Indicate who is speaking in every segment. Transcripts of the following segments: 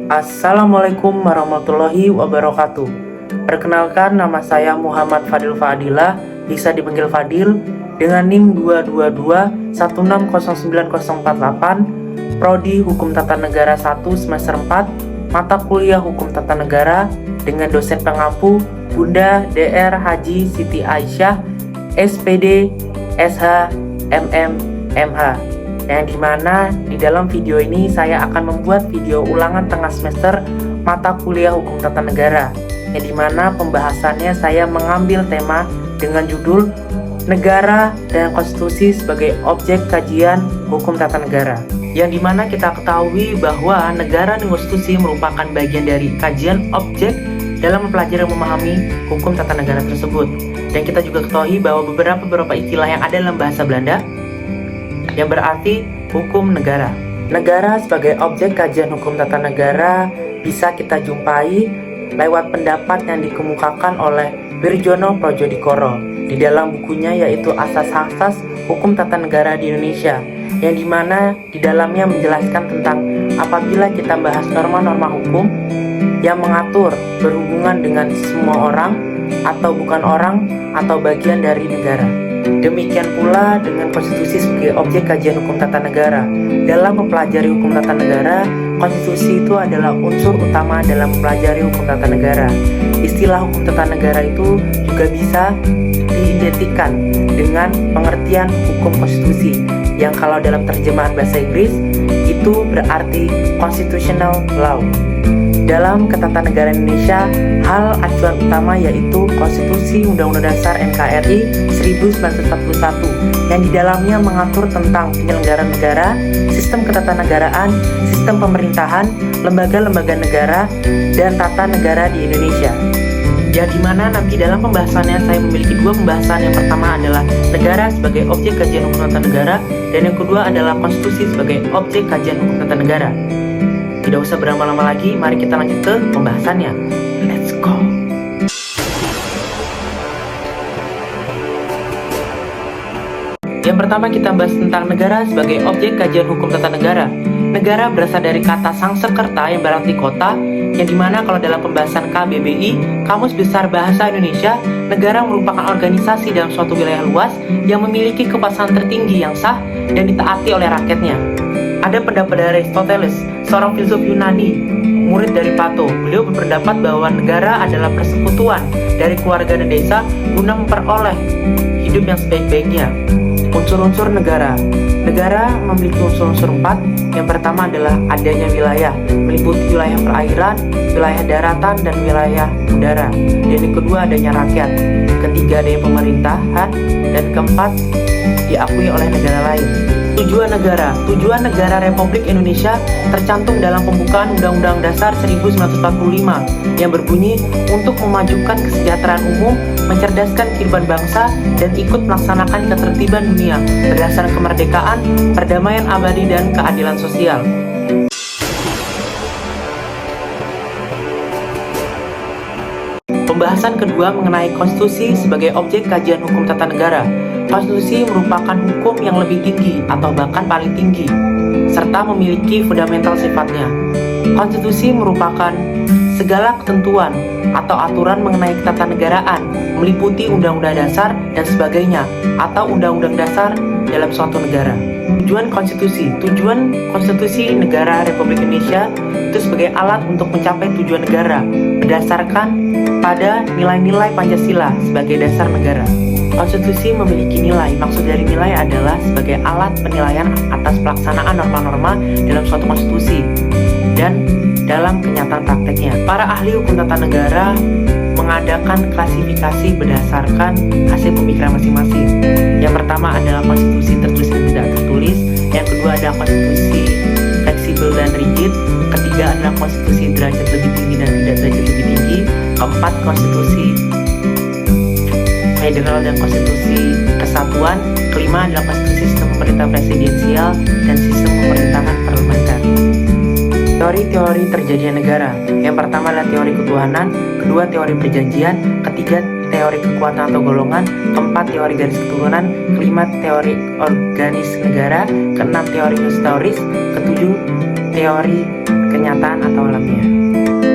Speaker 1: Assalamualaikum warahmatullahi wabarakatuh. Perkenalkan, nama saya Muhammad Fadil Fadilah, bisa dipanggil Fadil, dengan NIM 222109048, Prodi Hukum Tata Negara 1 semester 4, mata kuliah Hukum Tata Negara, dengan dosen pengampu Bunda Dr. Haji Siti Aisyah, SPD, SH, MM, MH. Yang dimana di dalam video ini saya akan membuat video ulangan tengah semester mata kuliah Hukum Tata Negara, yang dimana pembahasannya saya mengambil tema dengan judul Negara dan Konstitusi sebagai objek kajian Hukum Tata Negara, yang dimana kita ketahui bahwa negara dan konstitusi merupakan bagian dari kajian objek dalam mempelajari dan memahami hukum tata negara tersebut. Dan kita juga ketahui bahwa beberapa istilah yang ada dalam bahasa Belanda yang berarti hukum negara. Negara sebagai objek kajian hukum tata negara bisa kita jumpai lewat pendapat yang dikemukakan oleh Wirjono Projodikoro di dalam bukunya, yaitu Asas-Asas Hukum Tata Negara di Indonesia, yang dimana di dalamnya menjelaskan tentang apabila kita bahas norma-norma hukum yang mengatur berhubungan dengan semua orang atau bukan orang atau bagian dari negara. Demikian pula dengan konstitusi sebagai objek kajian hukum tata negara. Dalam mempelajari hukum tata negara, konstitusi itu adalah unsur utama dalam mempelajari hukum tata negara. Istilah hukum tata negara itu juga bisa diidentikan dengan pengertian hukum konstitusi, yang kalau dalam terjemahan bahasa Inggris itu berarti constitutional law. Dalam Ketatanegaraan Indonesia, hal acuan utama yaitu Konstitusi Undang-Undang Dasar NKRI 1941, yang di dalamnya mengatur tentang penyelenggaraan negara, sistem ketatanegaraan, sistem pemerintahan, lembaga-lembaga negara, dan tata negara di Indonesia. Ya, dimana nanti dalam pembahasannya saya memiliki dua pembahasan. Yang pertama adalah negara sebagai objek kajian hukum tata negara, dan yang kedua adalah konstitusi sebagai objek kajian hukum tata negara. Tidak usah berlama-lama lagi, mari kita lanjut ke pembahasannya. Let's go! Yang pertama kita bahas tentang negara sebagai objek kajian hukum tata negara. Negara berasal dari kata Sangsekerta yang berarti kota, yang dimana kalau dalam pembahasan KBBI, Kamus Besar Bahasa Indonesia, negara merupakan organisasi dalam suatu wilayah luas yang memiliki kekuasaan tertinggi yang sah dan ditaati oleh rakyatnya. Ada pendapat dari Aristoteles, seorang filsuf Yunani, murid dari Plato. Beliau berpendapat bahwa negara adalah persekutuan dari keluarga dan desa guna memperoleh hidup yang sebaik-baiknya. Unsur-unsur negara. Negara memiliki unsur-unsur 4. Yang pertama adalah adanya wilayah, meliputi wilayah perairan, wilayah daratan, dan wilayah udara. Dan yang kedua adanya rakyat. Ketiga adanya pemerintahan, dan keempat diakui oleh negara lain. Tujuan negara. Tujuan negara Republik Indonesia tercantum dalam pembukaan Undang-Undang Dasar 1945 yang berbunyi untuk memajukan kesejahteraan umum, mencerdaskan kehidupan bangsa, dan ikut melaksanakan ketertiban dunia berdasarkan kemerdekaan, perdamaian abadi, dan keadilan sosial. Pembahasan kedua mengenai konstitusi sebagai objek kajian hukum tata negara. Konstitusi merupakan hukum yang lebih tinggi atau bahkan paling tinggi, serta memiliki fundamental sifatnya. Konstitusi merupakan segala ketentuan atau aturan mengenai ketatanegaraan, meliputi undang-undang dasar dan sebagainya, atau undang-undang dasar dalam suatu negara. Tujuan konstitusi negara Republik Indonesia itu sebagai alat untuk mencapai tujuan negara berdasarkan pada nilai-nilai Pancasila sebagai dasar negara. Konstitusi memiliki nilai. Maksud dari nilai adalah sebagai alat penilaian atas pelaksanaan norma-norma dalam suatu konstitusi dan dalam kenyataan prakteknya. Para ahli hukum tata negara mengadakan klasifikasi berdasarkan hasil pemikiran masing-masing. Yang pertama adalah konstitusi tertulis dan tidak tertulis. Yang kedua adalah konstitusi fleksibel dan rigid. Ketiga adalah konstitusi derajat lebih tinggi dan tidak derajat lebih tinggi. Keempat, konstitusi federal dan konstitusi kesatuan. Kelima adalah konstitusi sistem pemerintah presidensial dan sistem pemerintahan parlementer. Teori-teori terjadinya negara. Yang pertama adalah teori ketuhanan, kedua teori perjanjian, ketiga teori kekuatan atau golongan, keempat teori garis keturunan, kelima teori organis negara, keenam teori historis, ketujuh teori kenyataan atau alamiah.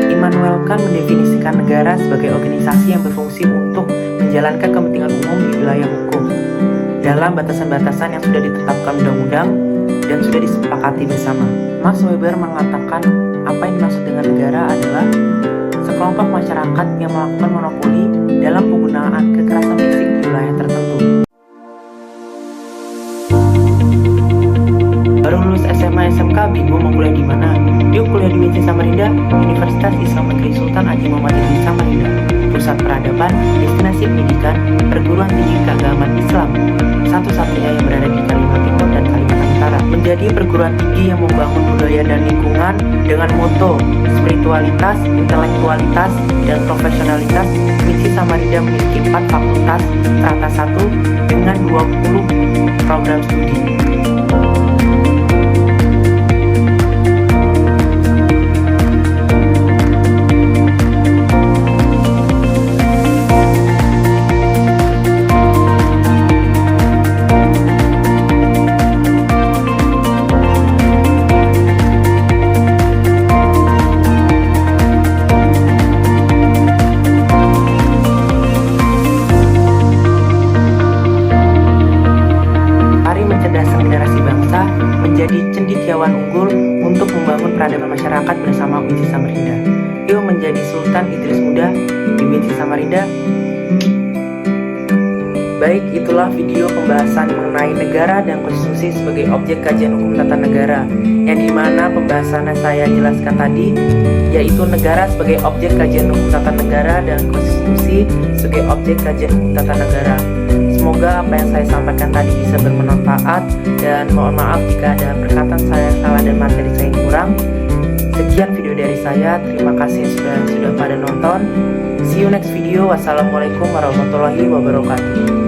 Speaker 1: Immanuel Kant mendefinisikan negara sebagai organisasi yang berfungsi untuk menjalankan kepentingan umum di wilayah hukum dalam batasan-batasan yang sudah ditetapkan undang-undang dan sudah disepakati bersama. Max Weber mengatakan apa yang dimaksud dengan negara adalah sekelompok masyarakat yang melakukan monopoli dalam penggunaan kekerasan fisik di wilayah tertentu. Baru lulus SMA SMK bingung mau kuliah di mana? Yuk kuliah di UIN Samarinda, Universitas Islam Negeri Sultan Haji Muhammad Idris Samarinda, pusat peradaban, destinasi pendidikan, perguruan tinggi keagamaan Islam, satu-satunya yang berada di Kalimantan Timur dan Kalimantan Utara. Menjadi perguruan tinggi yang membangun budaya dan lingkungan dengan moto spiritualitas, intelektualitas, dan profesionalitas, UIN Samarinda memiliki 4 fakultas serta 1 dengan 20 program studi. Menjadi cendekiawan unggul untuk membangun peradaban masyarakat bersama UIN Samarinda. Yuk menjadi Sultan Idris Muda di UIN Samarinda. Baik, itulah video pembahasan mengenai negara dan konstitusi sebagai objek kajian hukum tata negara, yang dimana pembahasannya saya jelaskan tadi, yaitu negara sebagai objek kajian hukum tata negara dan konstitusi sebagai objek kajian hukum tata negara. Semoga apa yang saya sampaikan tadi bisa bermanfaat, dan mohon maaf jika ada perkataan saya yang salah dan materi saya yang kurang. Sekian video dari saya, terima kasih sudah pada nonton. See you next video. Wassalamualaikum warahmatullahi wabarakatuh.